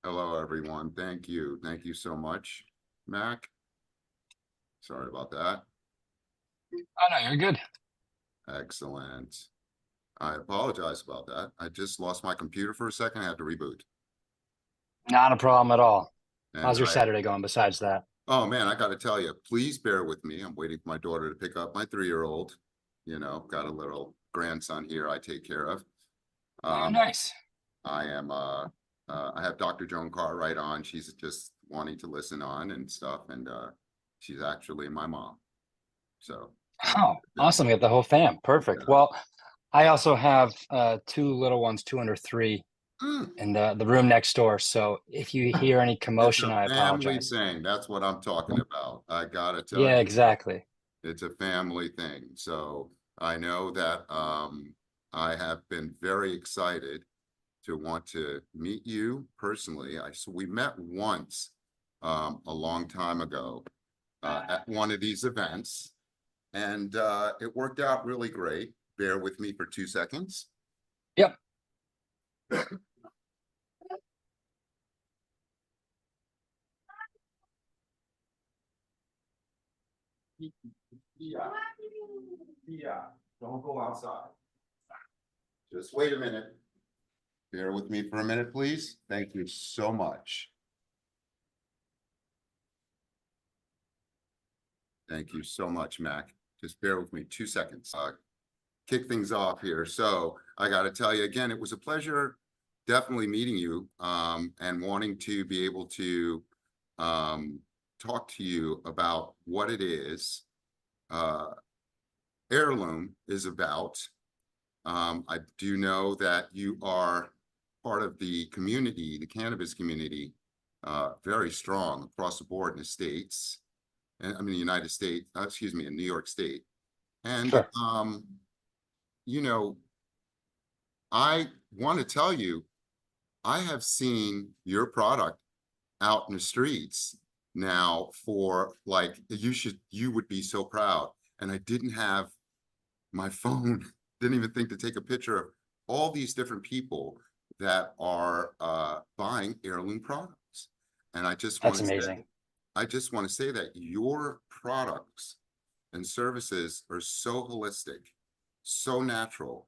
Hello, everyone. Thank you. Thank you so much, Mac. Sorry about that. Oh, no, you're good. Excellent. I apologize about that. I just lost my computer for a second. I had to reboot. Not a problem at all. And How's your Saturday going besides that? oh man, I got to tell you, please bear with me. I'm waiting for my daughter to pick up my 3-year-old. Got a little grandson here I take care of. Oh, Um, nice. I have Dr. Joan Cartwright on. She's just wanting to listen on and stuff. And she's actually my mom. So Oh, awesome. You got the whole fam. Perfect. yeah. Well, I also have two little ones, 2 under 3, Mm, in the room next door. So if you hear any it's commotion, a I family apologize. thing. That's what I'm talking about. I gotta tell Yeah, you, exactly. it's a family thing. So I know that I have been very excited to want to meet you personally. So we met once a long time ago at one of these events, and it worked out really great. Bear with me for 2 seconds. Yep. Yeah, yeah. Don't go outside. Just wait a minute. Bear with me for a minute, please. Thank you so much. Thank you so much, Mac. Just bear with me 2 seconds. Kick things off here. So I got to tell you again, it was a pleasure definitely meeting you and wanting to be able to talk to you about what it is Heirloom is about. I do know that you are part of the community, the cannabis community, very strong across the board in the States. And I mean, the United States, excuse me, in New York State. And, Sure. you know, I want to tell you, I have seen your product out in the streets now for like, you would be so proud. And I didn't have my phone, didn't even think to take a picture of all these different people that are buying heirloom products. And That's amazing. I just want to say that your products and services are so holistic, so natural.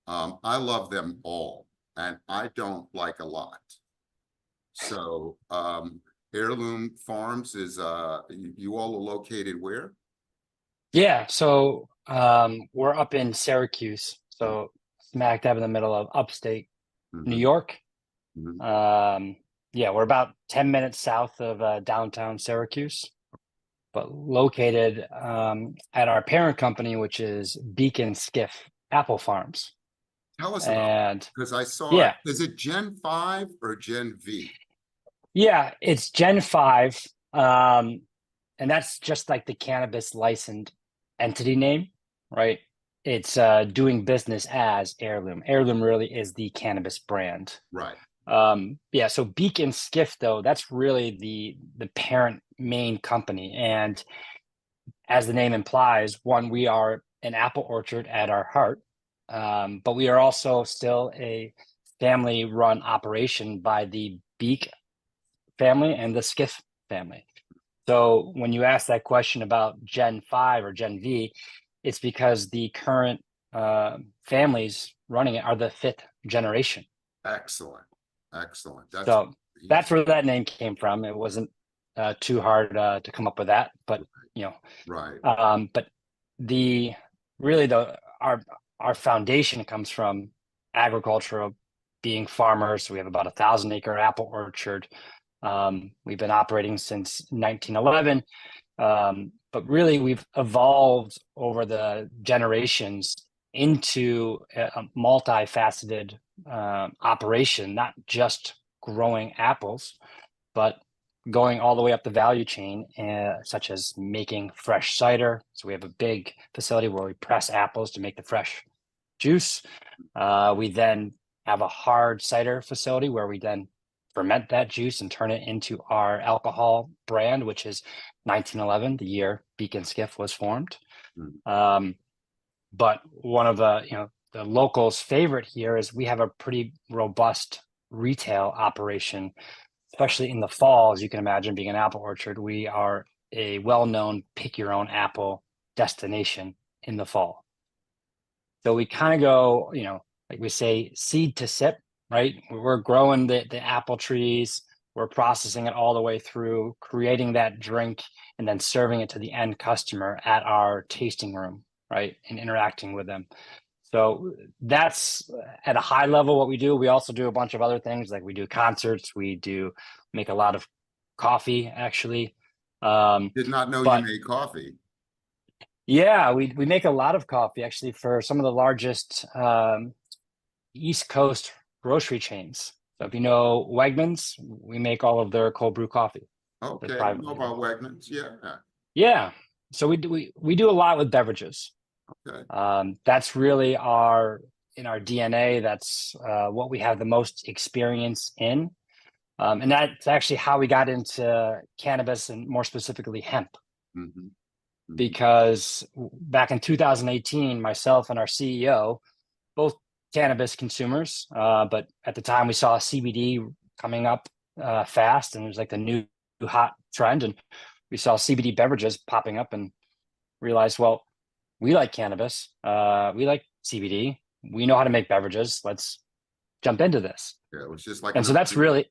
I love them all, and I don't like a lot. So, Heirloom Farms is you all are located where? Yeah. So we're up in Syracuse. So smack dab in the middle of upstate New Mhm, York. mhm. Yeah, we're about 10 minutes south of downtown Syracuse, but located at our parent company, which is Beacon Skiff Apple Farms. Tell us about that And because I saw it. yeah, Is it Gen 5 or Gen V? yeah, it's Gen 5. And that's just like the cannabis licensed entity name, right? It's doing business as Heirloom. Heirloom really is the cannabis brand. Right. Yeah, so Beacon Skiff though, that's really the parent main company. And as the name implies, one, we are an apple orchard at our heart, but we are also still a family run operation by the Beak family and the Skiff family. So when you ask that question about Gen 5 or Gen V, it's because the current families running it are the fifth generation. Excellent. Excellent. That's So amazing. that's where that name came from. It wasn't too hard to come up with that, but you know, Right. but the really our foundation comes from agricultural, being farmers. So we have about 1,000-acre apple orchard. We've been operating since 1911, but really we've evolved over the generations into a multifaceted operation, not just growing apples, but going all the way up the value chain, such as making fresh cider. So we have a big facility where we press apples to make the fresh juice. We then have a hard cider facility where we then ferment that juice and turn it into our alcohol brand, which is 1911, the year Beacon Skiff was formed. Mm. But one of the locals' favorite here is we have a pretty robust retail operation especially in the fall, as you can imagine, being an apple orchard, we are a well-known pick your own apple destination in the fall. So we kind of go, like we say, seed to sip, right? We're growing the apple trees, we're processing it all the way through, creating that drink, and then serving it to the end customer at our tasting room, right? And interacting with them. So that's at a high level what we do. We also do a bunch of other things, like we do concerts, we do make a lot of coffee, actually. Did not know you But made coffee. yeah, we make a lot of coffee actually for some of the largest East Coast grocery chains. So if you know Wegmans, we make all of their cold brew coffee. Their Okay, private know label. about Wegmans, yeah, Yeah. So we do a lot with beverages. okay. That's really in our DNA. That's what we have the most experience in. And that's actually how we got into cannabis and more specifically hemp. Mhm, mhm. Because back in 2018, myself and our CEO, both cannabis consumers, but at the time we saw CBD coming up fast, and it was like the new hot trend, and we saw CBD beverages popping up, and realized, well, we like cannabis, we like CBD, we know how to make beverages. Let's jump into this. Yeah, it was just like And an so that's idea. really,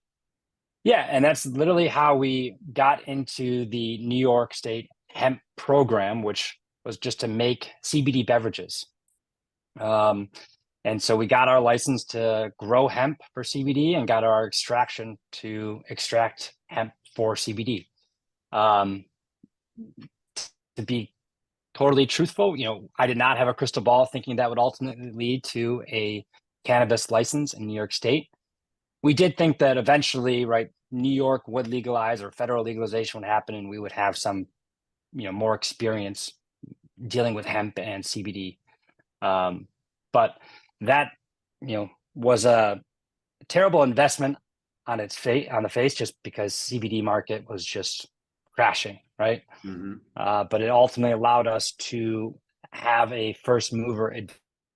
yeah, and that's literally how we got into the New York State hemp program, which was just to make CBD beverages. Um, and so we got our license to grow hemp for CBD and got our extraction to extract hemp for CBD. Um, to be totally truthful, I did not have a crystal ball thinking that would ultimately lead to a cannabis license in New York State. We did think that eventually, right, New York would legalize or federal legalization would happen, and we would have some, more experience dealing with hemp and CBD. But that, was a terrible investment on the face, just because CBD market was just crashing, right? Mhm. But it ultimately allowed us to have a first mover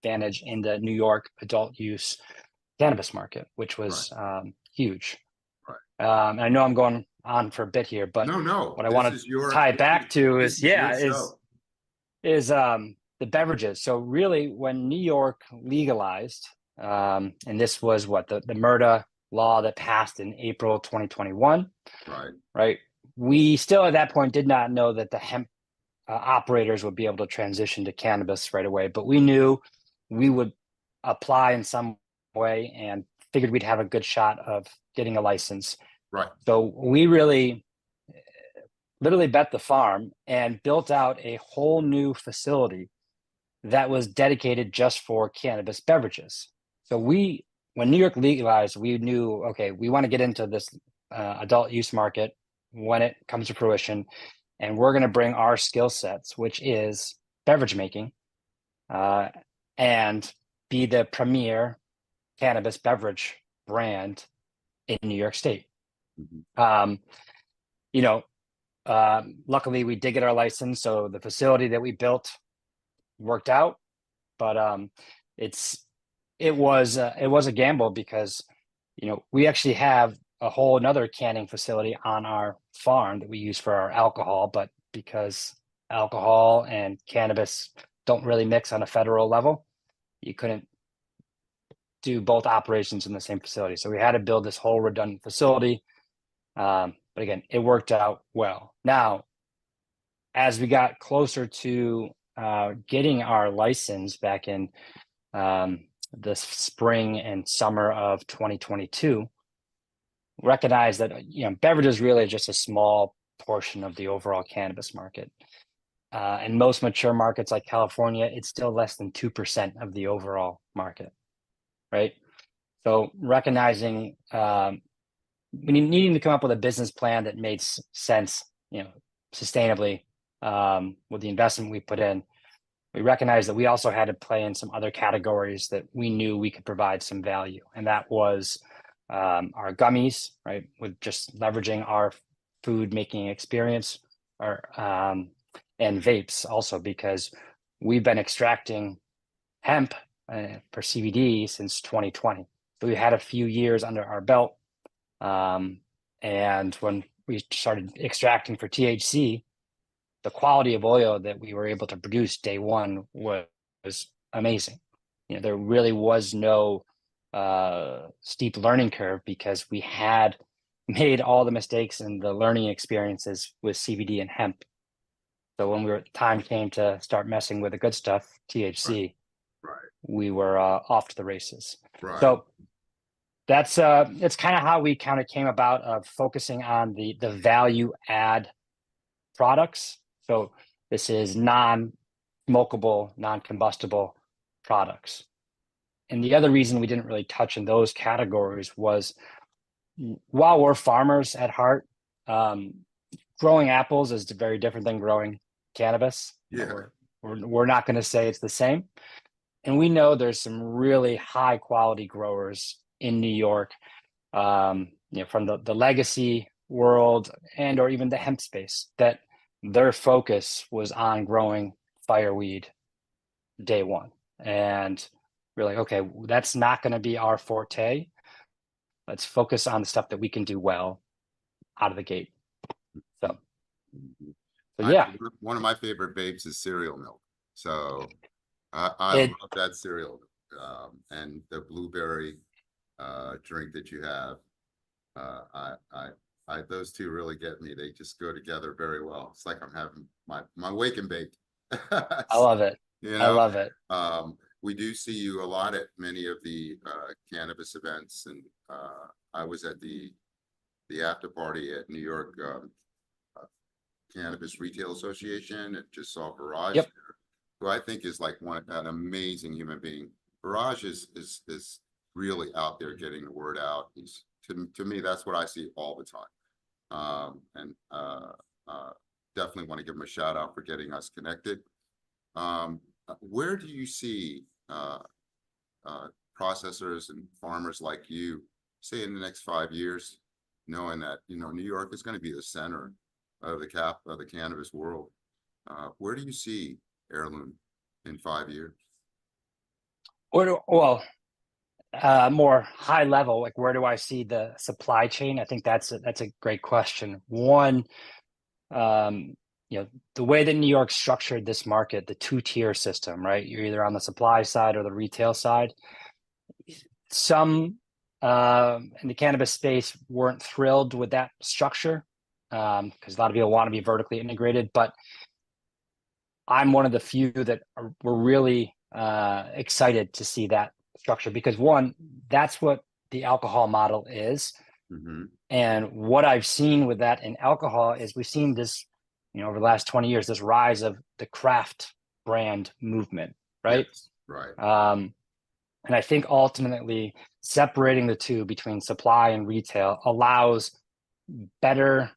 advantage in the New York adult use cannabis market, which Right, was huge. right. And I know I'm going on for a bit here, but No, no, what I want to tie it back to this is, is your yeah, show. is the beverages. So really, when New York legalized, and this was what the MRTA law that passed in April 2021, Right, right? We still at that point did not know that the hemp operators would be able to transition to cannabis right away, but we knew we would apply in some way and figured we'd have a good shot of getting a license. right. So we really literally bet the farm and built out a whole new facility that was dedicated just for cannabis beverages. So when New York legalized, we knew, okay, we want to get into this adult use market when it comes to fruition, and we're going to bring our skill sets, which is beverage making, uh, and be the premier cannabis beverage brand in New York State. Mhm. Um, you know, luckily we did get our license, so the facility that we built worked out. But it's it was a gamble because we actually have a whole another canning facility on our farm that we use for our alcohol, but because alcohol and cannabis don't really mix on a federal level, you couldn't do both operations in the same facility. So we had to build this whole redundant facility. But again, it worked out well. Now, as we got closer to getting our license back in the spring and summer of 2022, recognize that beverages really just a small portion of the overall cannabis market. In most mature markets like California, it's still less than 2% of the overall market, right? So recognizing needing to come up with a business plan that made sense, sustainably, with the investment we put in, we recognized that we also had to play in some other categories that we knew we could provide some value. And that was our gummies, right? With just leveraging our food making experience, or and vapes also, because we've been extracting hemp for CBD since 2020. So we had a few years under our belt. And when we started extracting for THC, the quality of oil that we were able to produce day one was amazing. There really was no steep learning curve because we had made all the mistakes and the learning experiences with CBD and hemp. So when time came to start messing with the good stuff, Right, THC, right, we were off to the races. right. So that's it's kind of how we kind of came about of focusing on the value add products. So this is non-smokable, non-combustible products. And the other reason we didn't really touch in those categories was while we're farmers at heart, um, growing apples is very different than growing cannabis. Yeah, We're not going to say it's the same. And we know there's some really high quality growers in New York, from the legacy world and or even the hemp space that their focus was on growing fireweed day one. And we're like, okay, that's not going to be our forte. Let's focus on the stuff that we can do well out of the gate. So, mhm. so yeah, One of my favorite vapes is cereal milk. So I it love that cereal. And the blueberry drink that you have. Uh, I, I, those two really get me. They just go together very well. It's like I'm having my wake and bake. I love it. You I know, love it. we do see you a lot at many of the cannabis events, and I was at the after party at New York uh, Cannabis Retail Association and just saw Barrage Yep. there, who I think is like an amazing human being. Barrage is really out there getting the word out. He's to me, that's what I see all the time. And definitely want to give him a shout out for getting us connected. Where do you see processors and farmers like you, say in the next 5 years, knowing that New York is going to be the center of the cannabis world? Where do you see Heirloom in 5 years? Well, more high level, like where do I see the supply chain? I think that's a great question. One, um, the way that New York structured this market, the two-tier system, right? You're either on the supply side or the retail side. Some in the cannabis space weren't thrilled with that structure because a lot of people want to be vertically integrated, but I'm one of the few that were really excited to see that structure because one, that's what the alcohol model is. Mm-hmm. And what I've seen with that in alcohol is we've seen this, over the last 20 years, this rise of the craft brand movement, right? Yes, right. And I think ultimately separating the two between supply and retail allows better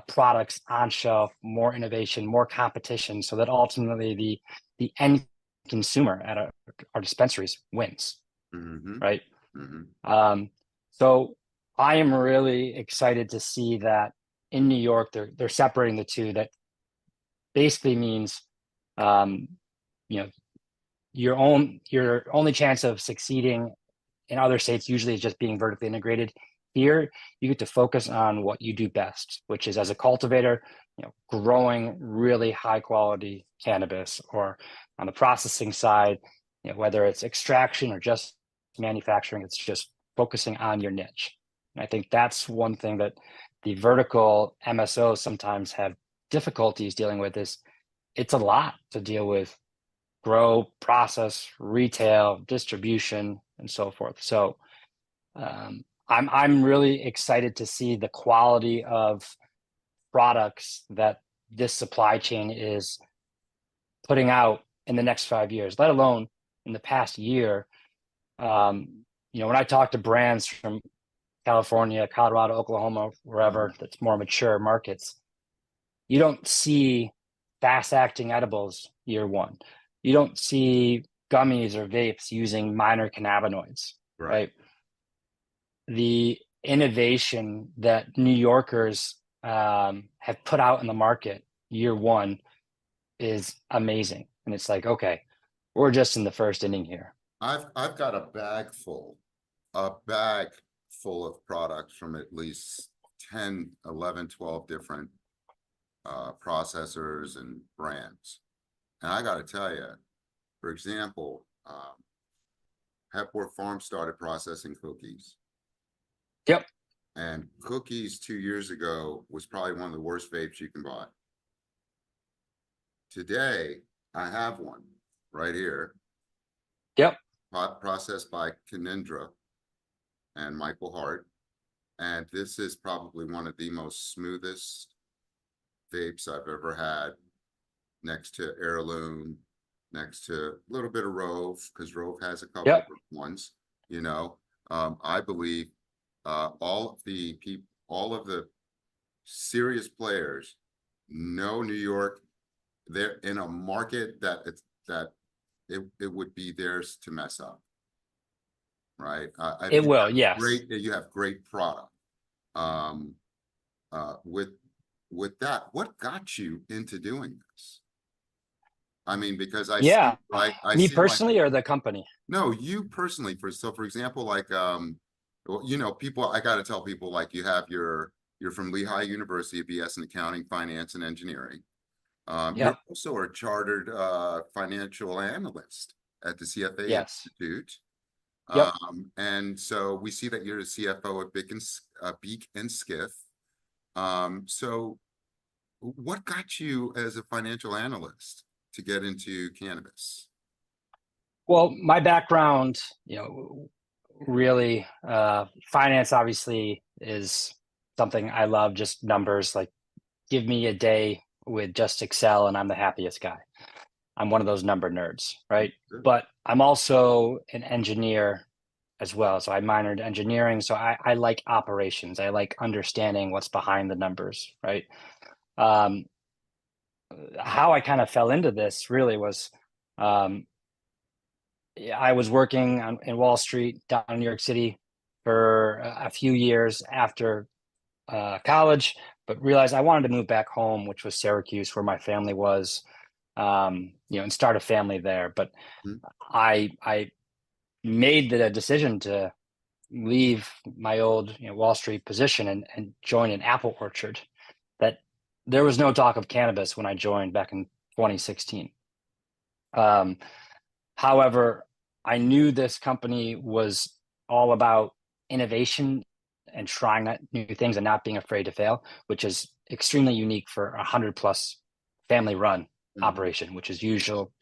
products on shelf, more innovation, more competition, so that ultimately the end consumer at our dispensaries wins, Mm-hmm. right? Mm-hmm. So I am really excited to see that in New York they're separating the two. That basically means, um, you know, your only chance of succeeding in other states usually is just being vertically integrated. Here, you get to focus on what you do best, which is as a cultivator, growing really high quality cannabis, or on the processing side, whether it's extraction or just manufacturing, it's just focusing on your niche. And I think that's one thing that the vertical MSOs sometimes have difficulties dealing with is it's a lot to deal with grow, process, retail, distribution, and so forth. So I'm really excited to see the quality of products that this supply chain is putting out in the next 5 years, let alone in the past year. When I talk to brands from California, Colorado, Oklahoma, wherever that's more mature markets, you don't see fast acting edibles year one. You don't see gummies or vapes using minor cannabinoids, Right. right? The innovation that New Yorkers have put out in the market year one is amazing. And it's like, okay, we're just in the first inning here. I've got a bag full of products from at least 10, 11, 12 different processors and brands. And I got to tell you, for example, Hepworth Farm started processing cookies. Yep. And cookies 2 years ago was probably one of the worst vapes you can buy. Today, I have one right here, Yep. processed by Canindra and Michael Hart. And this is probably one of the most smoothest vapes I've ever had, next to Heirloom, next to a little bit of Rove, because Rove has a couple of Yep. ones, you know. I believe all of the serious players know New York. They're in a market that it would be theirs to mess up, right? It will. Yes. You have great product. Um, with that, what got you into doing this? I mean, because I Yeah. see, right? I Me see like, personally or the company? no, you personally, for example, like, well, you know, people, I got to tell people, like, you're from Lehigh University, a BS in accounting, finance, and engineering. You're Yep. also a chartered financial analyst at the CFA Yes. Institute. Yep. And so we see that you're the CFO of Beak and Skiff. So what got you as a financial analyst to get into cannabis? Well, my background, really, finance obviously is something I love, just numbers. Like, give me a day with just Excel and I'm the happiest guy. I'm one of those number nerds, right? But I'm also an engineer as well. So I minored engineering. So I like operations. I like understanding what's behind the numbers, right? Um, how I kind of fell into this really was um, I was working in Wall Street down in New York City for a few years after college, but realized I wanted to move back home, which was Syracuse, where my family was, and start a family there. But Mhm. I made the decision to leave my old Wall Street position and join an apple orchard. That there was no talk of cannabis when I joined back in 2016. Um, However, I knew this company was all about innovation and trying new things and not being afraid to fail, which is extremely unique for 100+ family run Mhm. operation, which is usual,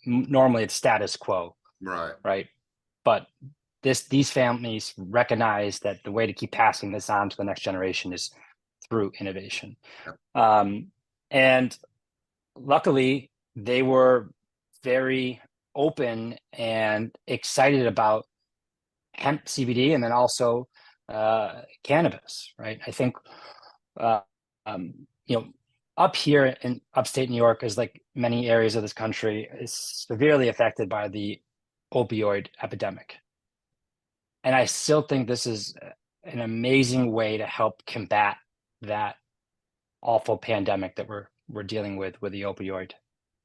normally it's status quo, Right. right? But these families recognize that the way to keep passing this on to the next generation is through innovation. Yep. And luckily, they were very open and excited about hemp CBD and then also cannabis, right? I think, uh, um, up here in upstate New York, is like many areas of this country, is severely affected by the opioid epidemic. And I still think this is an amazing way to help combat that awful pandemic that we're dealing with the opioid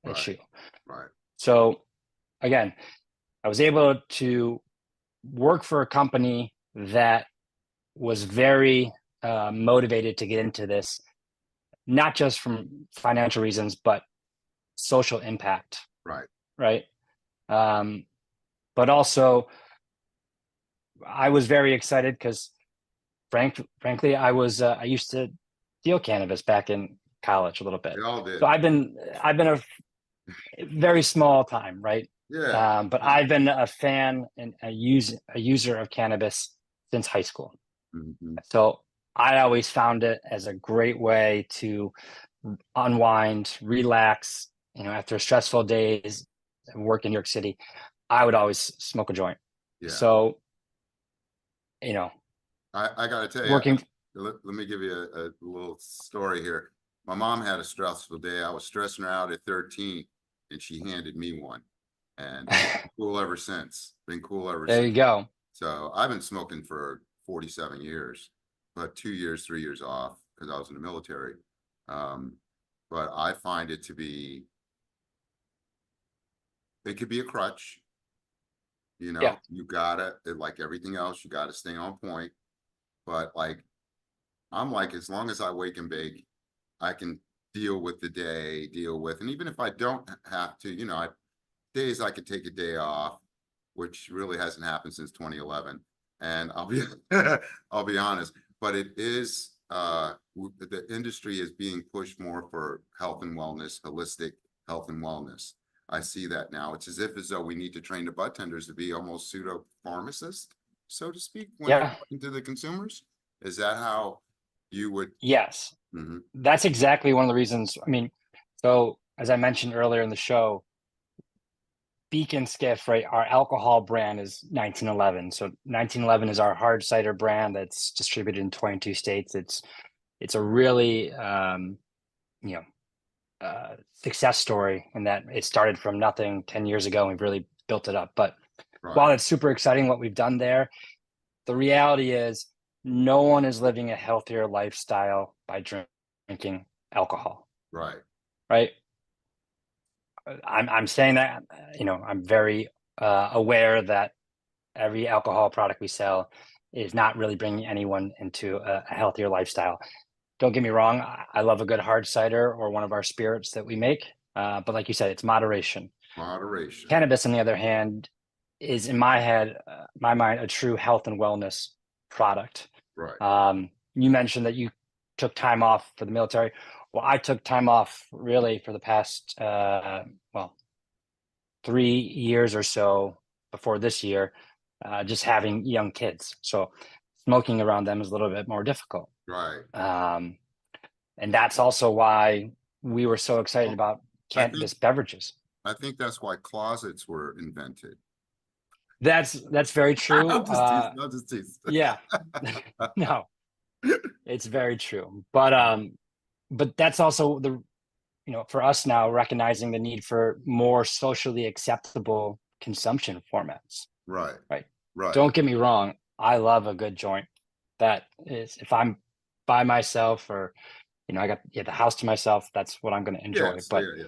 Right. issue. Right. So again, I was able to work for a company that was very motivated to get into this, not just from financial reasons, but social impact, Right. right? Um, but also, I was very excited because, frankly, I used to deal cannabis back in college a little bit. They all So did. I've been a very small time, right? Yeah. But Yeah. I've been a fan and a user of cannabis since high school. Mhm. So I always found it as a great way to unwind, relax. After stressful days, work in New York City, I would always smoke a joint. Yeah. So, you know, I got to tell you, working, let me give you a little story here. My mom had a stressful day. I was stressing her out at 13, and she handed me one. And it's been cool ever since. Been cool ever there since. you go. So I've been smoking for 47 years, but 2 years, 3 years off because I was in the military. Um, but I find it to be, it could be a crutch. Yeah. You gotta, like everything else, you gotta stay on point. But like I'm like, as long as I wake and bake, I can deal with the day, and even if I don't have to, days I could take a day off, which really hasn't happened since 2011. And I'll be honest, but it is, the industry is being pushed more for health and wellness, holistic health and wellness. I see that now. It's as though we need to train the bud tenders to be almost pseudo pharmacists, so to speak, when they're Yeah. talking to the consumers. Is that how you would? Yes. Mhm. That's exactly one of the reasons. I mean, so as I mentioned earlier in the show, Beacon Skiff, right? Our alcohol brand is 1911. So 1911 is our hard cider brand that's distributed in 22 states. It's a really you know success story in that it started from nothing 10 years ago and we've really built it up. But while Right, it's super exciting what we've done there, the reality is no one is living a healthier lifestyle by drinking alcohol, right, right? I'm saying that, I'm very aware that every alcohol product we sell is not really bringing anyone into a healthier lifestyle. Don't get me wrong, I love a good hard cider or one of our spirits that we make. But like you said, it's moderation. moderation, Cannabis, on the other hand, is in my head, my mind, a true health and wellness product. right, You mentioned that you took time off for the military. Well, I took time off really for the past, 3 years or so before this year, just having young kids. So smoking around them is a little bit more difficult. right. Um, and that's also why we were so excited Well, about I think cannabis beverages. I think that's why closets were invented. That's very true. I'm just teasing. I'm just teasing. Yeah, no, it's very true. But that's also for us now recognizing the need for more socially acceptable consumption formats, Right, right? right. Don't get me wrong, I love a good joint. That is, if I'm by myself or I got the house to myself, that's what I'm going to enjoy. Yes, But yeah, yeah,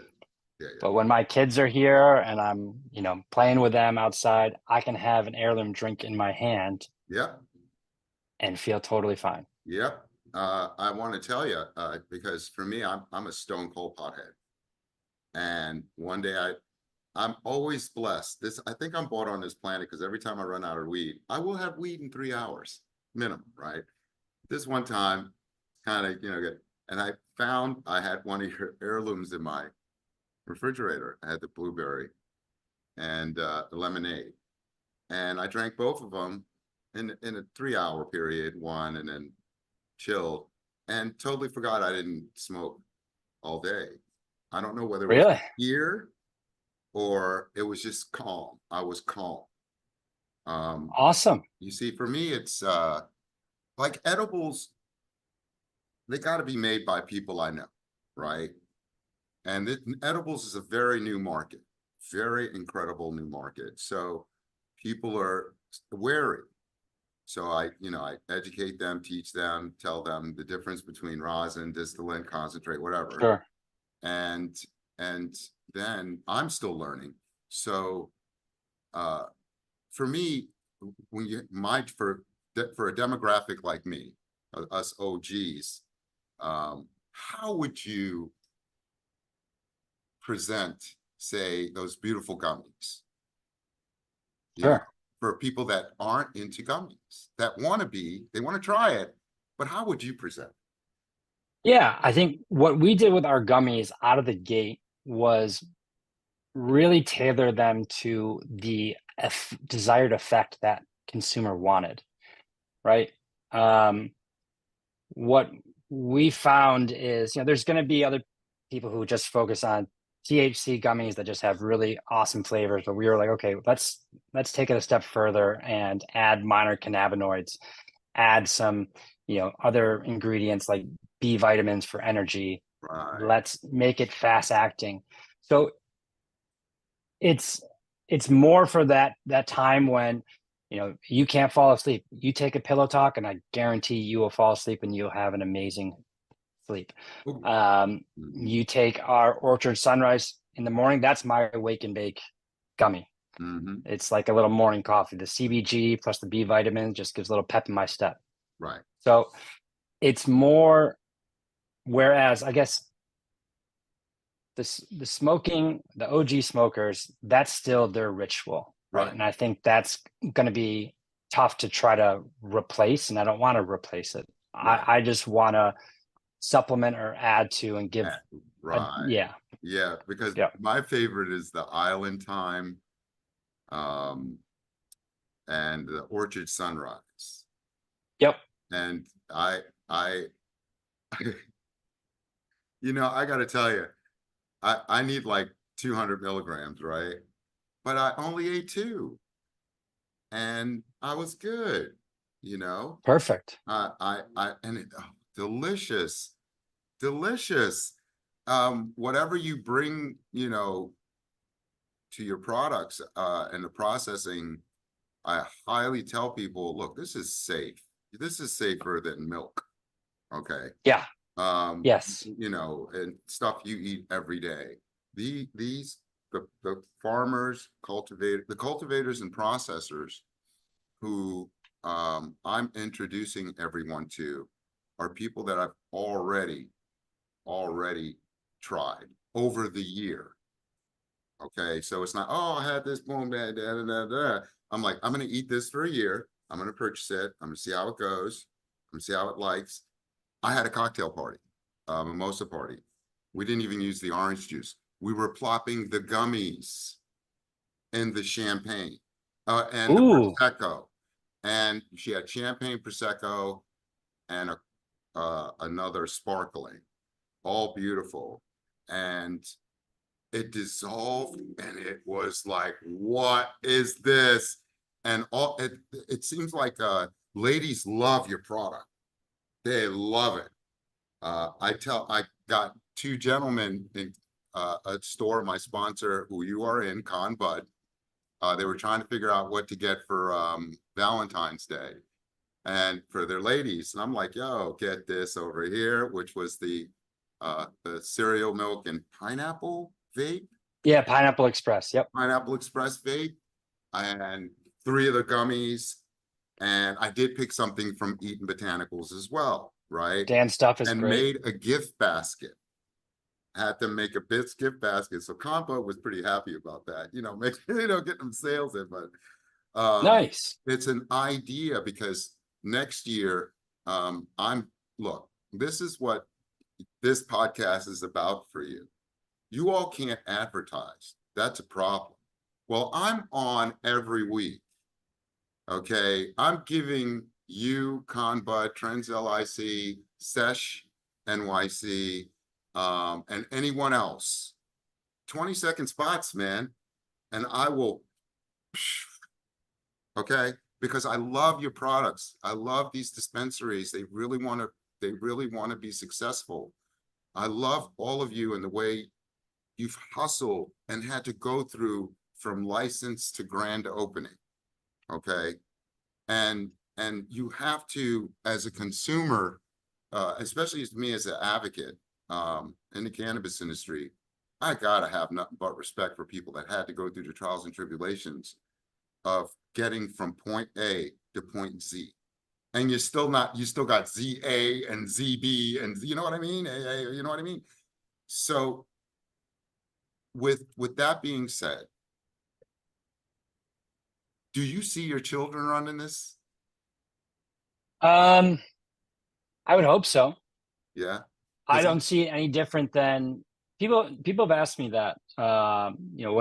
yeah, yeah. when my kids are here and I'm playing with them outside, I can have an heirloom drink in my hand Yep, and feel totally fine. yep. I want to tell you, because for me, I'm a stone cold pothead. And one day I'm always blessed. I think I'm bought on this planet because every time I run out of weed, I will have weed in 3 hours minimum, right? This one time, kind of, good. And I found I had one of your heirlooms in my refrigerator. I had the blueberry and the lemonade. And I drank both of them in a 3 hour period, one, and then chilled, and totally forgot I didn't smoke all day. I don't know whether it was Really fear or it was just calm. I was calm. Um, awesome. you see, for me, it's like edibles, they got to be made by people I know, right? And edibles is a very new market, very incredible new market. So people are wary. So I educate them, teach them, tell them the difference between rosin, distillate, concentrate, whatever. Sure. And and then I'm still learning. So uh, for me, when you might for a demographic like me, us OGs, how would you present, say, those beautiful gummies? You know, Sure. for people that aren't into gummies, that want to be, they want to try it, but how would you present? Yeah, I think what we did with our gummies out of the gate was really tailor them to the desired effect that consumer wanted, right? Um, what we found is, there's going to be other people who just focus on THC gummies that just have really awesome flavors, but we were like, okay, let's take it a step further and add minor cannabinoids, add some, other ingredients like B vitamins for energy. Right. Let's make it fast acting. So it's it's more for that time when you can't fall asleep. You take a pillow talk and I guarantee you will fall asleep and you'll have an amazing sleep. Ooh. Mhm. You take our orchard sunrise in the morning, that's my wake and bake gummy. Mhm. It's like a little morning coffee. The CBG plus the B vitamin just gives a little pep in my step. Right. So it's more, whereas I guess the smoking, the OG smokers, that's still their ritual, right? Right. And I think that's going to be tough to try to replace, and I don't want to replace it. Right. I just want to supplement or add to and give Eh, a, Right. yeah, Yeah, because yeah, my favorite is the Island Time, um, and the Orchard Sunrise. yep, And I, I got to tell you, I need like 200 milligrams, right? But I only ate two, and I was good, you know. perfect. And delicious, delicious. Whatever you bring, to your products, and the processing, I highly tell people, look, this is safe. This is safer than milk. Okay. Yeah, Um, yes, and stuff you eat every day. The farmers, the cultivators and processors who, I'm introducing everyone to are people that I've already tried over the year. Okay, so it's not, oh, I had this, boom, da, da, da, da, da. I'm like, I'm gonna eat this for a year. I'm gonna purchase it. I'm gonna see how it goes. I'm gonna see how it likes. I had a cocktail party, a mimosa party. We didn't even use the orange juice. We were plopping the gummies in the champagne, and the ooh, prosecco. And she had champagne, prosecco, and another sparkling, all beautiful. And it dissolved, and it was like, what is this? And it seems like, ladies love your product. They love it. I got two gentlemen in, a store, my sponsor, who you are in, Con Bud. They were trying to figure out what to get for, Valentine's Day and for their ladies. And I'm like, yo, get this over here, which was the cereal milk and pineapple vape, yeah, Pineapple Express. Yep, Pineapple Express vape, and three of the gummies. And I did pick something from Eaton Botanicals as well, right? Dan's stuff is And great. made a gift basket. Had to make a bits gift basket. So Compo was pretty happy about that, make, getting them sales in, but, Nice. it's an idea because next year, look, this is what this podcast is about for you. You all can't advertise. That's a problem. Well, I'm on every week. Okay. I'm giving you, Conbud, Trends LIC, Sesh NYC, and anyone else 20-second spots, man. And I will, okay, because I love your products. I love these dispensaries. They really want to be successful. I love all of you and the way you've hustled and had to go through from license to grand opening. Okay. And you have to, as a consumer, especially as me as an advocate, in the cannabis industry, I gotta have nothing but respect for people that had to go through the trials and tribulations of getting from point A to point Z. And you still got ZA and ZB, and you know what I mean? AA, you know what I mean? So with that being said, do you see your children running this? Um, I would hope so. Yeah. I Because don't see it any different than people have asked me that. What are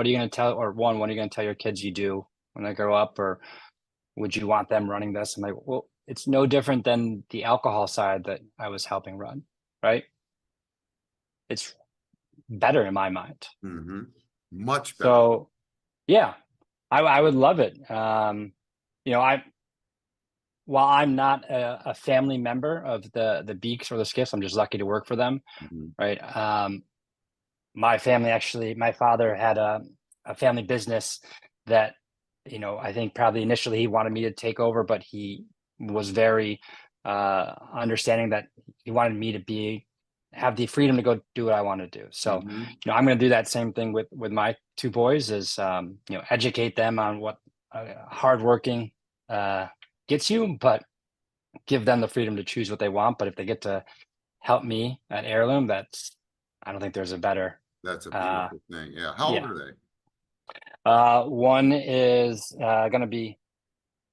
you going to tell, or one, what are you going to tell your kids you do when they grow up, or would you want them running this? I'm like, well, it's no different than the alcohol side that I was helping run, right? It's better in my mind. much better. So yeah, I would love it. I while I'm not a family member of the Beaks or the Skiffs, I'm just lucky to work for them, Mhm. right? My family actually, my father had a family business that, I think probably initially he wanted me to take over, but he was very understanding that he wanted me to have the freedom to go do what I want to do. So, Mhm. I'm going to do that same thing with my two boys is, educate them on what hardworking gets you, but give them the freedom to choose what they want. But if they get to help me at Heirloom, I don't think there's a better. That's a Uh, beautiful thing. Yeah. How old yeah. are they? One is going to be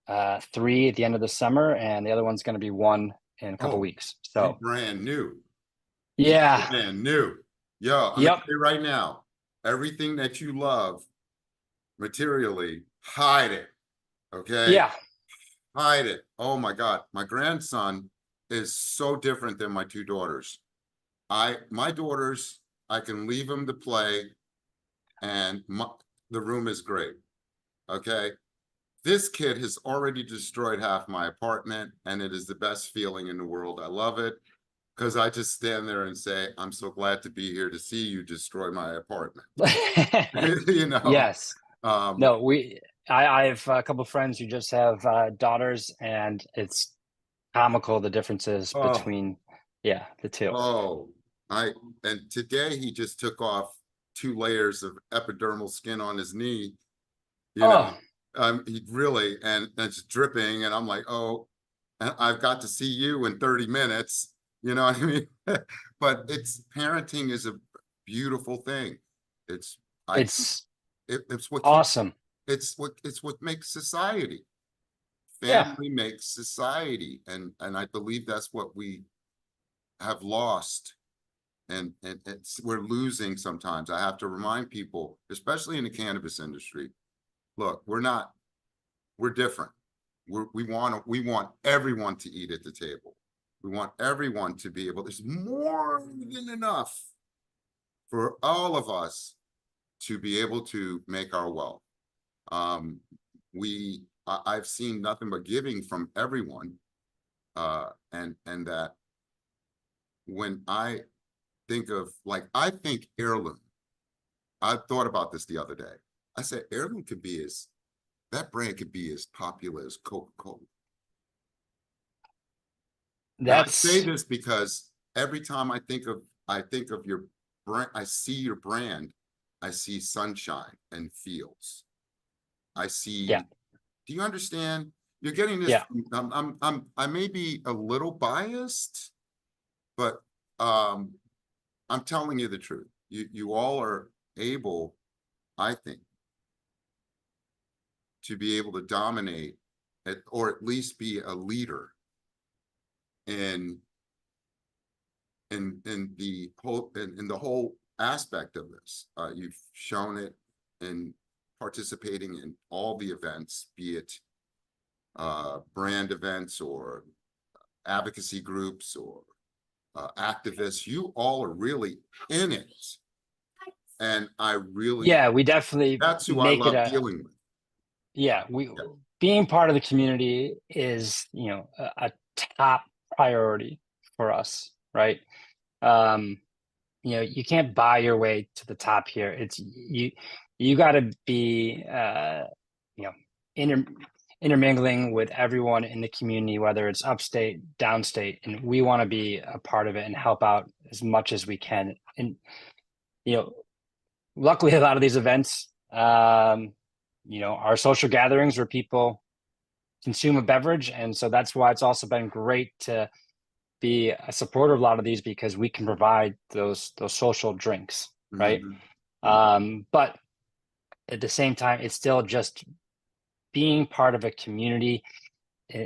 3 at the end of the summer, and the other one's going to be 1 in a couple Oh, weeks. you So brand new. You yeah, brand new. Yo, I'm gonna yep, tell you right now, everything that you love materially, hide it. Okay. yeah, Hide it. Oh my God. My grandson is so different than my two daughters. My daughters, I can leave them to play and the room is great. Okay. This kid has already destroyed half my apartment and it is the best feeling in the world. I love it because I just stand there and say, I'm so glad to be here to see you destroy my apartment. You know, yes. um, No, I have a couple of friends who just have daughters, and it's comical the differences oh, between, yeah, the two. oh, I, and today he just took off 2 layers of epidermal skin on his knee, you know, Oh, he really, and it's dripping. And I'm like, oh, I've got to see you in 30 minutes. You know what I mean? But parenting is a beautiful thing. It's, I, it's it's what keeps, awesome. it's what makes society. Yeah, Family makes society. And I believe that's what we have lost. And we're losing sometimes. I have to remind people, especially in the cannabis industry, look, we're different. We want everyone to eat at the table. We want everyone to be able, there's more than enough for all of us to be able to make our wealth. Um, I've seen nothing but giving from everyone. And that when I think of, like, I think Heirloom, I thought about this the other day. I said, Heirloom could be that brand could be as popular as Coca-Cola. Now I say that's this because every time I think of your brand, I see your brand, I see sunshine and fields. I yeah, see, do you understand? You're getting this yeah. from, I may be a little biased, but um, I'm telling you the truth. You all are able, I think, to be able to dominate or at least be a leader in in the whole aspect of this. You've shown it in participating in all the events, be it brand events or advocacy groups or activists. You all are really in it, and I really, Yeah, we definitely that's who I make it love a, dealing with. yeah, we Yeah. being part of the community is, a top priority for us, right? Um, you can't buy your way to the top here. You got to be you know inter, intermingling with everyone in the community, whether it's upstate, downstate, and we want to be a part of it and help out as much as we can. And you know, luckily, a lot of these events, are social gatherings where people consume a beverage, and so that's why it's also been great to be a supporter of a lot of these because we can provide those social drinks, right? Mhm. Mhm. But at the same time, it's still just being part of a community.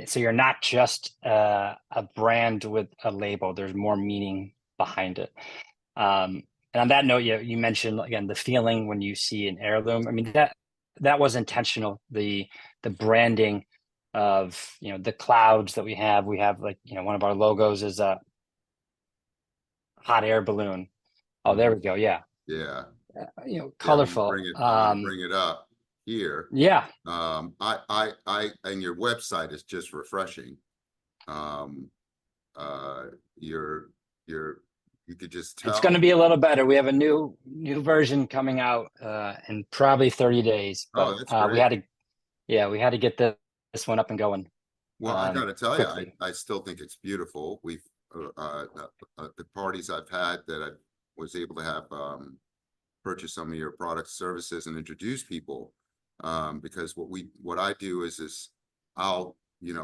So you're not just a brand with a label. There's more meaning behind it. And on that note, you mentioned again the feeling when you see an heirloom. I mean that was intentional. The branding of the clouds that we have. We have like one of our logos is a hot air balloon. Oh, there Mhm. we go. Yeah, Yeah. Yeah, when you colorful. when you bring it up here, Yeah, and your website is just refreshing. Um, uh, you're, you could just it's going to tell. be a little better. We have a new version coming out in probably 30 days, Oh, but that's great. we had to get this one up and going Well, I gotta tell you, quickly. I still think it's beautiful. The parties I've had that I was able to have, purchase some of your products, services and introduce people. Because what I do is I'll,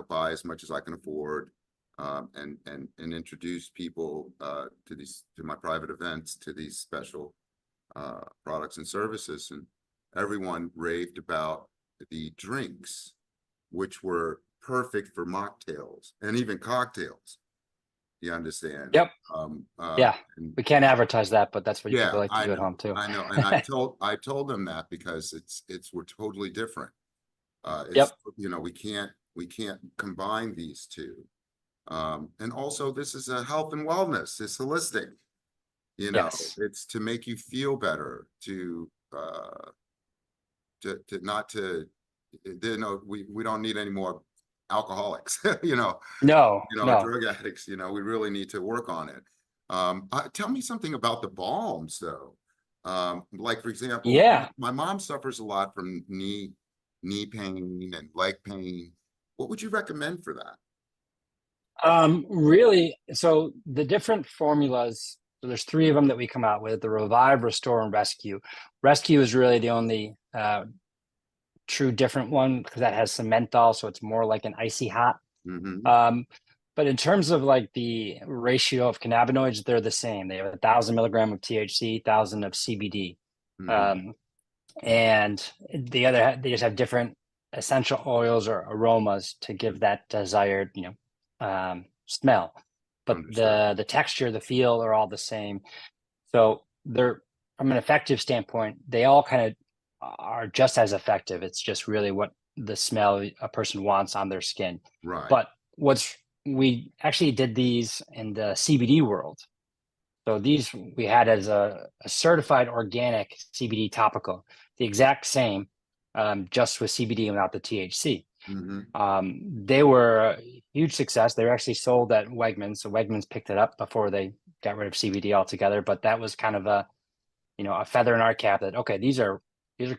buy as much as I can afford. and introduce people to my private events, to these special products and services. And everyone raved about the drinks, which were perfect for mocktails and even cocktails. You understand? Yep. Yeah. And We can't advertise that, but that's what people yeah, like to do at home too. I know. And I told them that because we're totally different. It's, Yep. we can't combine these two. And also this is a health and wellness. It's holistic, Yes. it's to make you feel better, to not to, we don't need any more alcoholics, No, no. drug addicts, we really need to work on it. Tell me something about the balms though. Like for example, Yeah. my mom suffers a lot from knee pain and leg pain. What would you recommend for that? Really, so the different formulas, so there's three of them that we come out with: the Revive, Restore, and Rescue. Rescue is really the only true different one because that has some menthol, so it's more like an icy hot. Mm-hmm. Um, but in terms of like the ratio of cannabinoids, they're the same. They have 1,000 milligram of THC, 1,000 of CBD. Mm-hmm. Um, and they just have different essential oils or aromas to give that desired, smell. But Understood. the texture, the feel are all the same. So they're, from an effective standpoint, they all kind of are just as effective. It's just really what the smell a person wants on their skin. Right. But we actually did these in the CBD world. So these we had as a certified organic CBD topical, the exact same, just with CBD without the THC. Mm-hmm. They were a huge success. They were actually sold at Wegmans, so Wegmans picked it up before they got rid of CBD altogether. But that was kind of a feather in our cap that okay, these are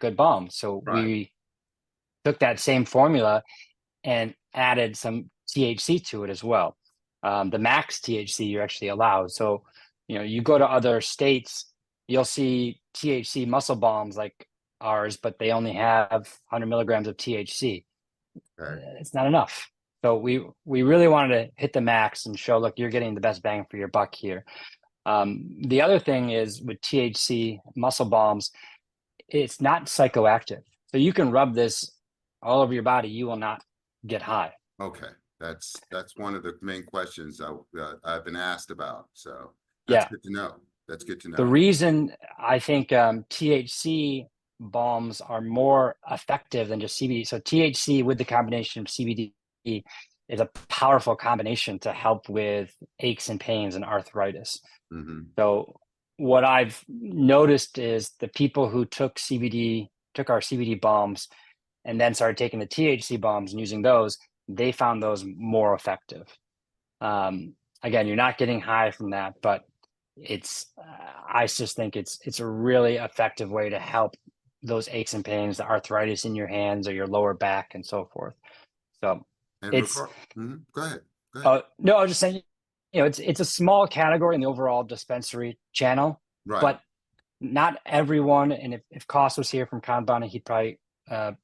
good bombs. So Right. we took that same formula and added some THC to it as well. The max THC you're actually allowed. So, you go to other states, you'll see THC muscle bombs like ours, but they only have 100 milligrams of THC. Okay. It's not enough. So we really wanted to hit the max and show, look, you're getting the best bang for your buck here. The other thing is with THC muscle bombs, it's not psychoactive. So you can rub this all over your body. You will not get high. Okay. That's one of the main questions I've been asked about. So that's Yeah. good to know. That's good to The know. reason I think THC balms are more effective than just CBD. So THC with the combination of CBD is a powerful combination to help with aches and pains and arthritis. Mm-hmm. So what I've noticed is the people who took our CBD bombs and then started taking the THC bombs and using those, they found those more effective. Again, you're not getting high from that, but I just think it's a really effective way to help those aches and pains, the arthritis in your hands or your lower back and so forth. So And it's record. Mm-hmm. Go ahead. Go ahead. no, I was just saying, it's a small category in the overall dispensary channel, Right. but not everyone, and if Cost was here from Kanban, he'd probably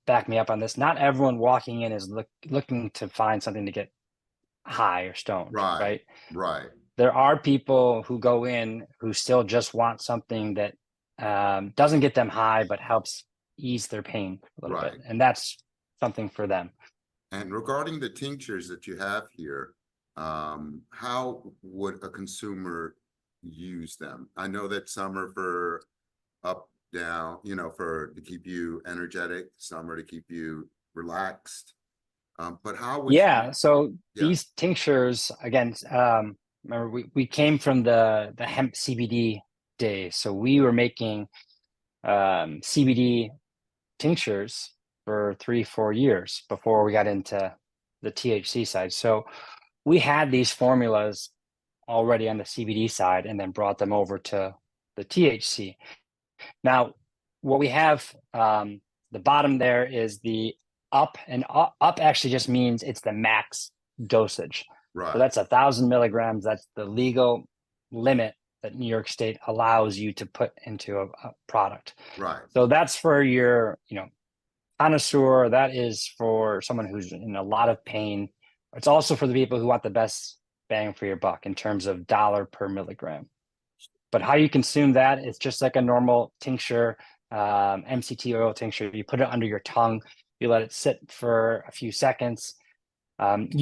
back me up on this. Not everyone walking in is looking to find something to get high or stoned, Right. right? Right. There are people who go in who still just want something that doesn't get them high, but helps ease their pain a little bit. Right. And that's something for them. And regarding the tinctures that you have here, how would a consumer use them? I know that some are for up, down, for to keep you energetic, some are to keep you relaxed. But how would you, Yeah. So yeah, these tinctures, again, remember we came from the hemp CBD days. So we were making CBD tinctures for 3-4 years before we got into the THC side. So we had these formulas already on the CBD side and then brought them over to the THC. Now, what we have, the bottom there is the up, and up actually just means it's the max dosage. So right, that's 1,000 milligrams. That's the legal limit that New York State allows you to put into a product. right, So that's for your, connoisseur. That is for someone who's in a lot of pain. It's also for the people who want the best bang for your buck in terms of dollar per milligram. But how you consume that, it's just like a normal tincture, MCT oil tincture. You put it under your tongue, you let it sit for a few seconds.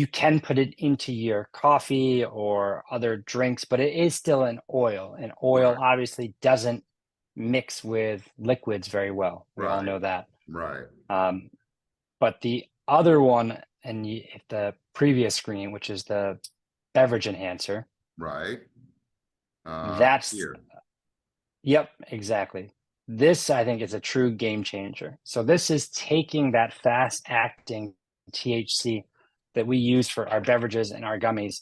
You can put it into your coffee or other drinks, but it is still an oil. And oil Right, obviously doesn't mix with liquids very well. We all right, know that. right, Um, but the other one, and the previous screen, which is the beverage enhancer, right. that's, Here, yep, exactly. This, I think, is a true game changer. So this is taking that fast acting THC that we use for our beverages and our gummies,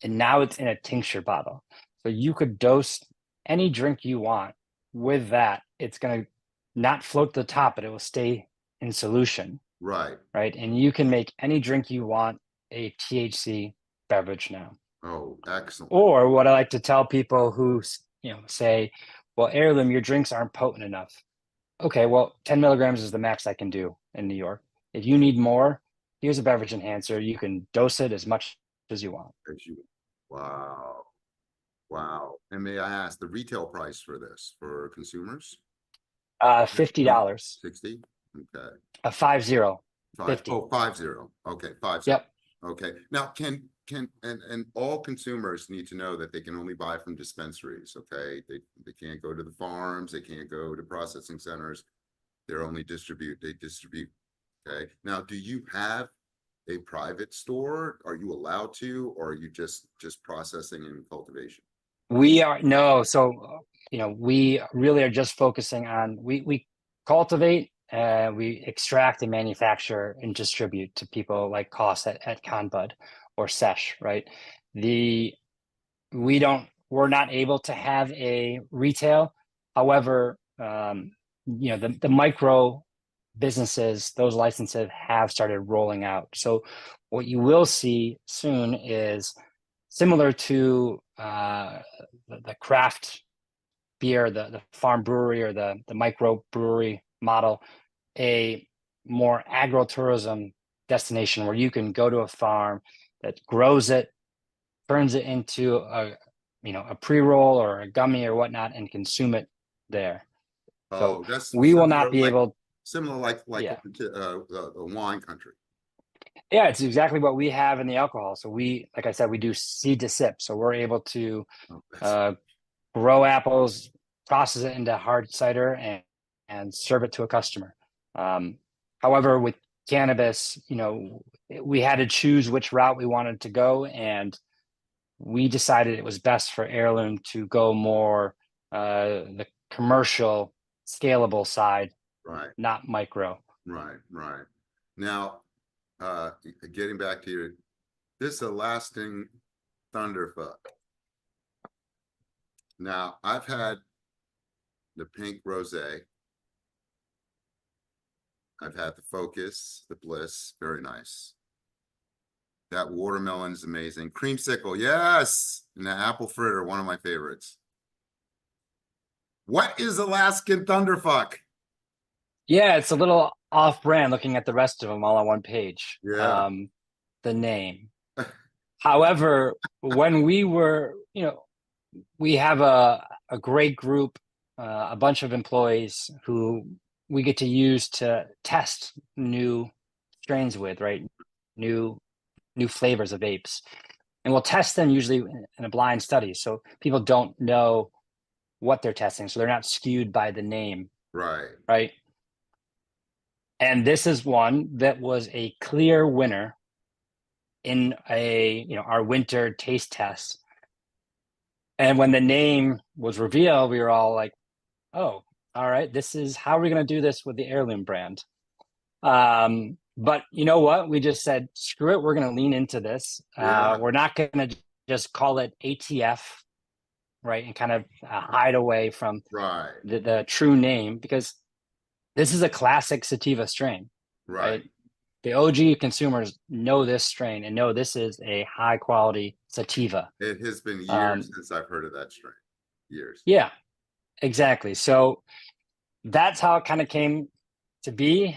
and now it's in a tincture bottle. So you could dose any drink you want with that. It's going to not float to the top, but it will stay in solution, right. right? And you can make any drink you want a THC beverage now. Oh, excellent. Or what I like to tell people who, say, well, Heirloom, your drinks aren't potent enough. Okay, well, 10 milligrams is the max I can do in New York. If you need more, here's a beverage enhancer. You can dose it as much as you want. As you, wow, wow. And may I ask the retail price for this for consumers? $50. 60? Okay. A 50, Five, 50. oh, 50. Okay, 50. Yep. Okay. Now and all consumers need to know that they can only buy from dispensaries, okay? They can't go to the farms, they can't go to processing centers. They distribute. Okay. Now, do you have a private store? Are you allowed to, or are you just processing and cultivation? We are no, so we really are just focusing on we cultivate, we extract and manufacture and distribute to people like Cost at Conbud or Sesh, right? The we're not able to have a retail. However, the micro businesses, those licenses have started rolling out. So what you will see soon is similar to the craft beer, the farm brewery or the micro brewery model, a more agro-tourism destination where you can go to a farm that grows it, turns it into a pre-roll or a gummy or whatnot, and consume it there. So Oh, that's we will not be able, similar like yeah. a wine country. Yeah, it's exactly what we have in the alcohol. So like I said, we do seed to sip. So we're able to Oh, that's uh, grow apples, process it into hard cider, and serve it to a customer. However, with cannabis, we had to choose which route we wanted to go, and we decided it was best for Heirloom to go more the commercial, scalable side, right, not micro. right. Now, getting back to your, this is a lasting thunderfuck. Now, I've had the pink rosé. I've had the focus, the bliss, very nice. That watermelon is amazing. Creamsicle, yes. And the apple fritter, one of my favorites. What is Alaskan Thunderfuck? Yeah, it's a little off-brand looking at the rest of them all on one page. Yeah. The name. However, when we have a great group, a bunch of employees who we get to use to test new strains with, right? New flavors of vapes. And we'll test them usually in a blind study. So people don't know what they're testing. So they're not skewed by the name, Right. right? And this is one that was a clear winner in our winter taste test. And when the name was revealed, we were all like, oh, all right, this is how we're going to do this with the Heirloom brand. But you know what? We just said, screw it. We're going to lean into this. Yeah. We're not going to just call it ATF, right? And kind of hide away from Right. the true name, because this is a classic sativa strain, Right. right? The OG consumers know this strain and know this is a high quality sativa. It has been years Um, since I've heard of that strain. Years. yeah, exactly. So that's how it kind of came to be.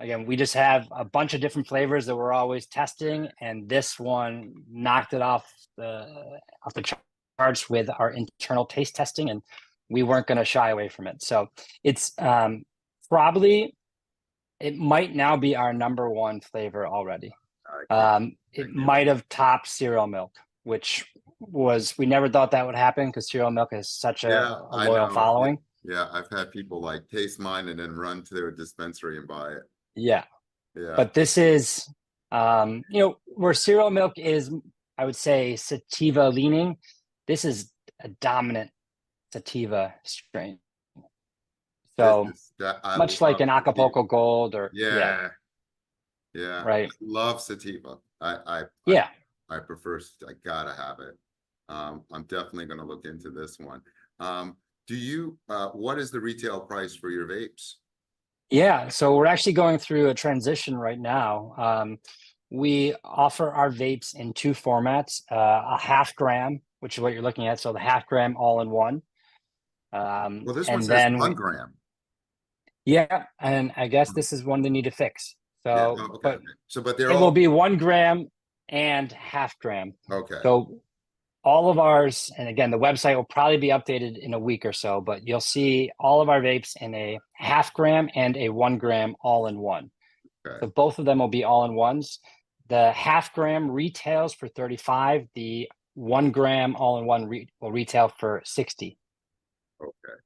Again, we just have a bunch of different flavors that we're always testing, and this one knocked it off the charts with our internal taste testing, and we weren't going to shy away from it. So it's probably it might now be our number one flavor already. I can't, I It can't. might have topped cereal milk, which was we never thought that would happen because cereal milk is such Yeah, a I loyal know. Yeah, following. yeah, I've had people like taste mine and then run to their dispensary and buy it. Yeah, Yeah, but this is where cereal milk is, I would say sativa leaning. This is a dominant sativa strain. this So is that I much like love an sativa. Acapulco Gold or yeah, Yeah, yeah, I right. love sativa. Yeah. I prefer. I gotta have it. I'm definitely gonna look into this one. Do you? What is the retail price for your vapes? Yeah, so we're actually going through a transition right now. We offer our vapes in two formats, a half gram, which is what you're looking at. So the half gram all in one. Well, this one And says then 1 gram. yeah, and I guess this is one they need to fix. Yeah. So, Oh, okay. but Okay. So, but they're it will all be 1 gram and half gram. okay. So all of ours, and again, the website will probably be updated in a week or so, but you'll see all of our vapes in a half gram and a 1 gram all in one. Okay. So both of them will be all in ones. The half gram retails for 35. The 1 gram all in one will retail for 60. Okay.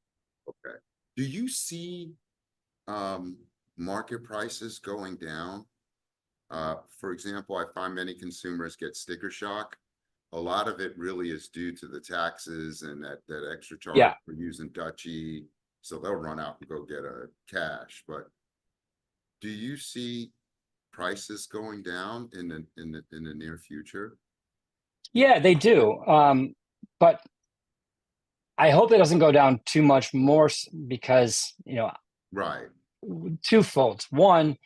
Okay. Do you see um market prices going down? For example, I find many consumers get sticker shock. A lot of it really is due to the taxes and that extra charge Yeah. for using Dutchy. So they'll run out and go get a cash. But do you see prices going down in the near future? Yeah, they do. But I hope it doesn't go down too much more because, Right. twofold. One,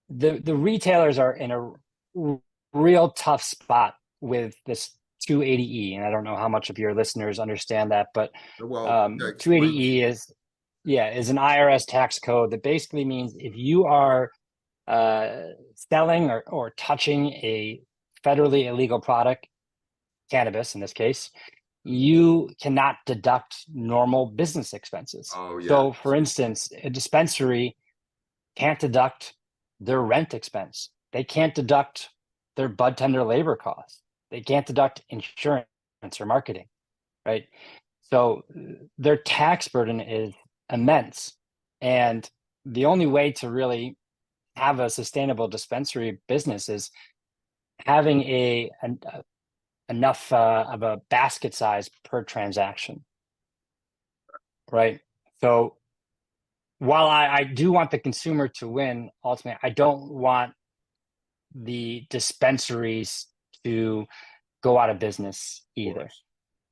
the retailers are in a real tough spot with this 280E, and I don't know how much of your listeners understand that, but Well, explain. 280E is an IRS tax code that basically means if you are selling or touching a federally illegal product, cannabis in this case, you cannot deduct normal business expenses. Oh, yeah. So, for instance, a dispensary can't deduct their rent expense. They can't deduct their bud tender labor costs. They can't deduct insurance or marketing, right? So their tax burden is immense. And the only way to really have a sustainable dispensary business is having enough of a basket size per transaction, right? So while I do want the consumer to win, ultimately, I don't want the dispensaries to go out of business Of either. course.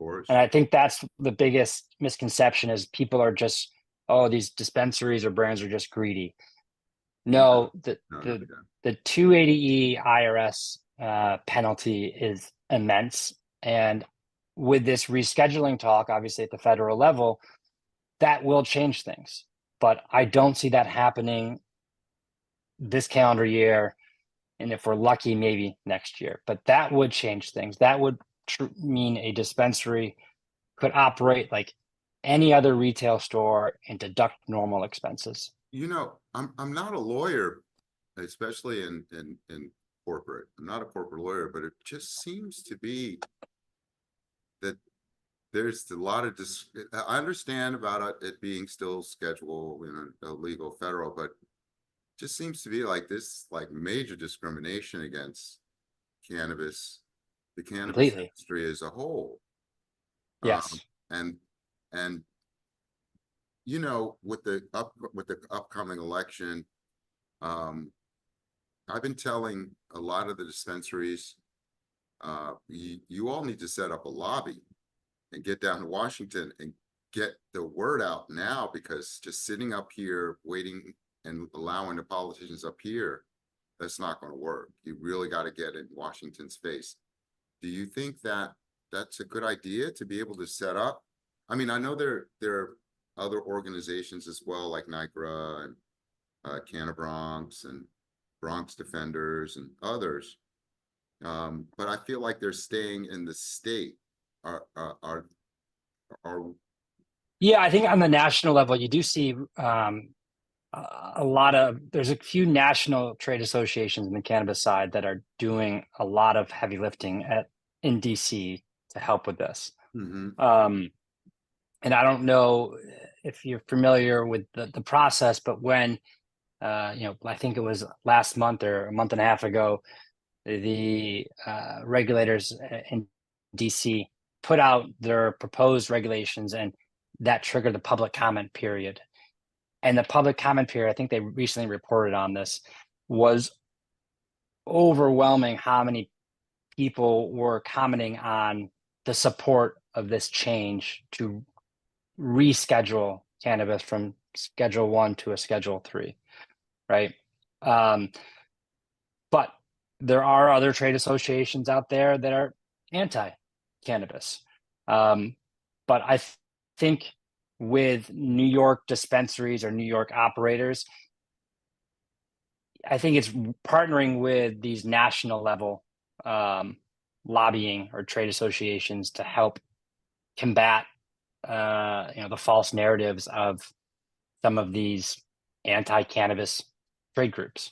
Of course. And I think that's the biggest misconception is people are just, oh, these dispensaries or brands are just greedy. No, No, the no, no, the no. the 280E IRS penalty is immense. And with this rescheduling talk, obviously at the federal level, that will change things. But I don't see that happening this calendar year. And if we're lucky, maybe next year. But that would change things. That would mean a dispensary could operate like any other retail store and deduct normal expenses. I'm not a lawyer, especially in corporate. I'm not a corporate lawyer, but it just seems to be that there's a lot of I understand about it being still scheduled in a legal federal, but just seems to be like this like major discrimination against cannabis, the cannabis Completely. industry as a whole. Um, Yes. and and with the upcoming election, um, I've been telling a lot of the dispensaries, you all need to set up a lobby and get down to Washington and get the word out now, because just sitting up here waiting and allowing the politicians up here, that's not going to work. You really got to get in Washington's face. Do you think that that's a good idea to be able to set up? I mean, I know there are other organizations as well, like NICRA Canna Bronx and Bronx Defenders and others. But I feel like they're staying in the state. Are Yeah, I think on the national level, you do see a lot of, there's a few national trade associations in the cannabis side that are doing a lot of heavy lifting in DC to help with this. mhm. And I don't know if you're familiar with the process, but when I think it was last month or a month and a half ago, the regulators in DC put out their proposed regulations, and that triggered the public comment period. And the public comment period, I think they recently reported on this, was overwhelming how many people were commenting on the support of this change to reschedule cannabis from Schedule 1 to a Schedule 3, right? But there are other trade associations out there that are anti-cannabis. But I think with New York dispensaries or New York operators, I think it's partnering with these national level lobbying or trade associations to help combat the false narratives of some of these anti-cannabis trade groups,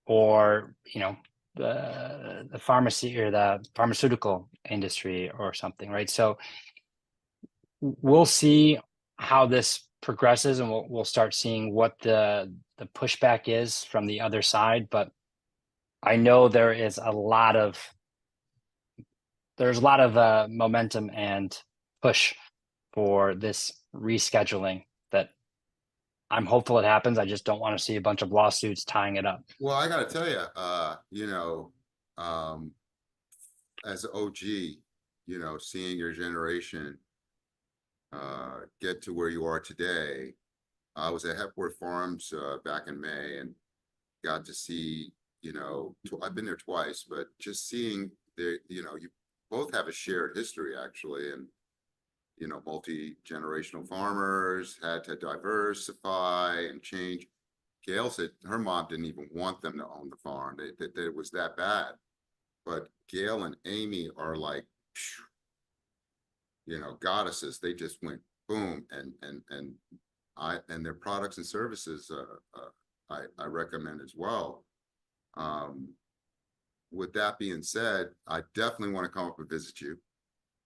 or the pharmacy or the pharmaceutical industry or something, right? So we'll see how this progresses, and we'll start seeing what the pushback is from the other side. But I know there's a lot of momentum and push for this rescheduling that I'm hopeful it happens. I just don't want to see a bunch of lawsuits tying it up. Well, I got to tell you, um, as OG, seeing your generation get to where you are today. I was at Hepworth Farms back in May and got to see, I've been there twice, but just seeing you both have a shared history actually, and multi-generational farmers had to diversify and change. Gail said her mom didn't even want them to own the farm. That it was that bad. But Gail and Amy are like, goddesses. They just went boom, and their products and services I recommend as well. With that being said, I definitely want to come up and visit you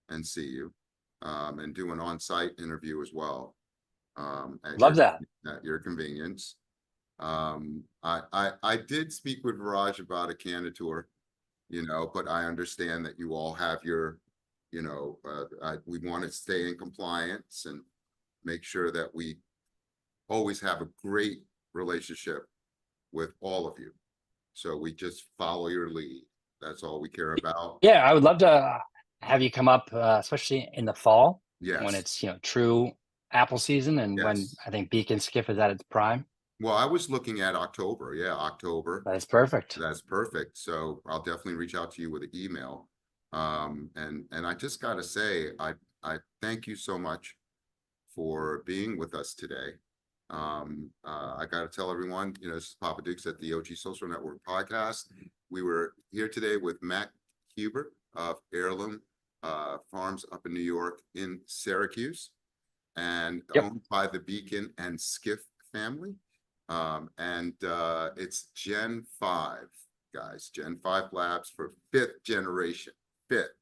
and see you, and do an on-site interview as well. Love that. At your convenience. I did speak with Raj about a Canada tour, but I understand that you all have your, we want to stay in compliance and make sure that we always have a great relationship with all of you. So we just follow your lead. That's all we care about. Yeah, I would love to have you come up, especially in the fall when Yes, it's true apple season, and when yes. I think Beacon Skiff is at its prime. Well, I was looking at October. Yeah, October. That's perfect. That's perfect. So I'll definitely reach out to you with an email. And I just got to say, I thank you so much for being with us today. I got to tell everyone, this is Papa Dukes at the OG Social Network podcast. We were here today with Mack Heuber of Ayrloom Farms up in New York in Syracuse, and Yep. owned by the Beacon and Skiff family. And it's Gen 5, guys, Gen 5 labs for 5th generation, 5th.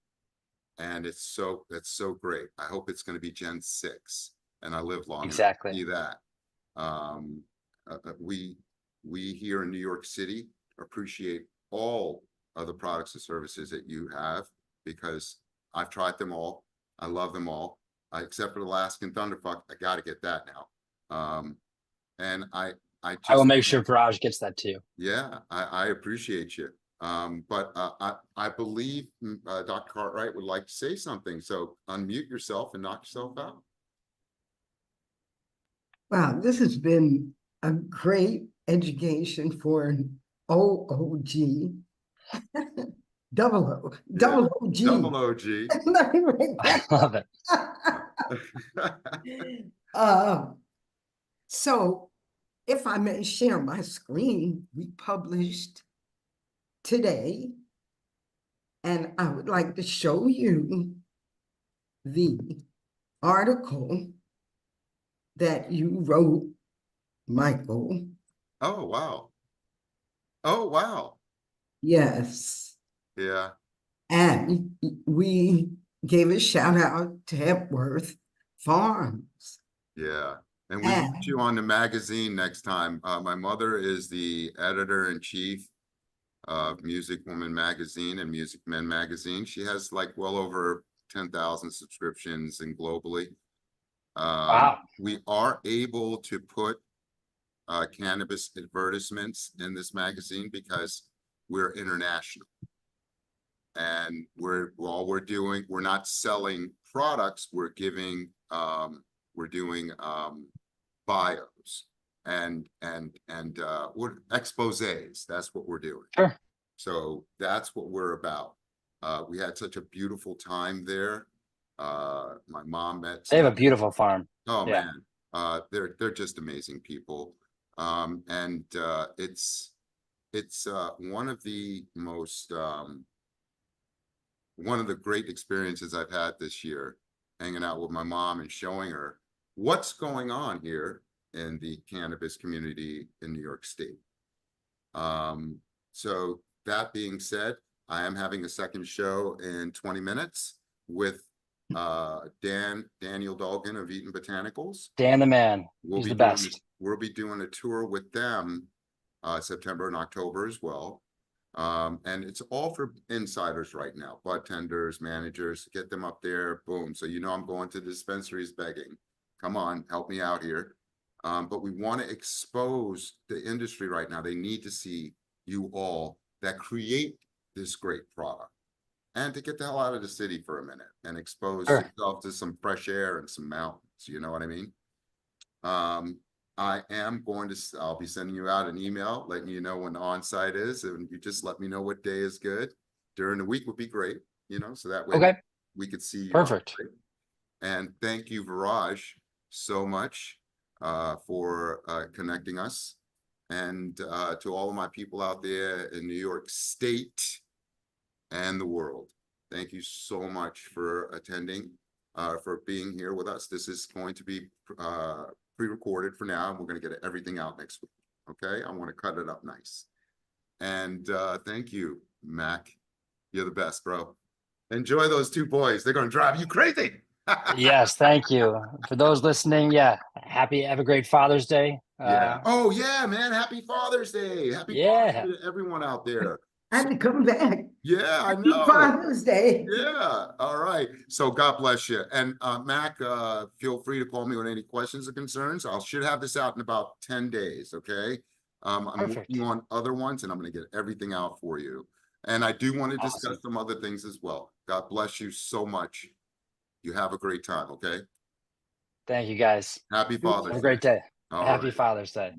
And that's so great. I hope it's going to be Gen 6, and I live long enough to see Exactly. that. We here in New York City appreciate all of the products and services that you have, because I've tried them all. I love them all. Except for the Alaskan Thunderfuck, I got to get that now. And I I will just, make sure Viraj gets that too. yeah, I appreciate you. But I believe Dr. Cartwright would like to say something. So unmute yourself and knock yourself out. Wow, this has been a great education for an OOG. Double O, double OG. Double OG. Let me write I that. love it. So if I may share my screen, we published today, and I would like to show you the article that you wrote, Michael. Oh, wow. Oh, wow. Yes. Yeah, And we gave a shout out to Hepworth Farms. yeah. And we want And you on the magazine next time. My mother is the editor-in-chief of Music Woman Magazine and Music Men Magazine. She has like well over 10,000 subscriptions and globally. Wow. We are able to put cannabis advertisements in this magazine because we're international. And we're not selling products, we're giving, we're doing bios and what exposés, that's what we're doing. Sure. So that's what we're about. We had such a beautiful time there. My mom met They have some, a beautiful farm. oh Yeah. man, they're just amazing people. It's one of the most one of the great experiences I've had this year, hanging out with my mom and showing her what's going on here in the cannabis community in New York State. So that being said, I am having a second show in 20 minutes with Daniel Dolgan of Eaton Botanicals. Dan the man. We'll He's be the doing best. we'll be doing a tour with them September and October as well. And it's all for insiders right now, bartenders, managers, get them up there, boom. So you know I'm going to dispensaries begging. Come on, help me out here. But we want to expose the industry right now. They need to see you all that create this great product and to get the hell out of the city for a minute and expose Sure. yourself to some fresh air and some mountains. You know what I mean? I am going to, I'll be sending you out an email, letting you know when the on-site is, and you just let me know what day is good. During the week would be great, you know, so that way Okay. we could see you. Perfect. And thank you, Viraj, so much for connecting us. And to all of my people out there in New York State and the world, thank you so much for attending, for being here with us. This is going to be pre-recorded for now, and we're going to get everything out next week. Okay, I want to cut it up nice. And thank you, Mac. You're the best, bro. Enjoy those two boys. They're going to drive you crazy. Yes, thank you. For those listening, yeah, have a great Father's Day. Yeah. Oh yeah, man. Happy Father's Day. Happy Yeah. Father's Day to everyone out there. had to come back. Yeah, I Happy know. Father's Day. Yeah. All right. So God bless you. And Mac, feel free to call me with any questions or concerns. I should have this out in about 10 days. Okay. I'm Perfect. working on other ones and I'm going to get everything out for you. And I do want to discuss Awesome. some other things as well. God bless you so much. You have a great time. Okay. Thank you guys. Happy Father's Have a Day. great day. All Happy right. Father's Day.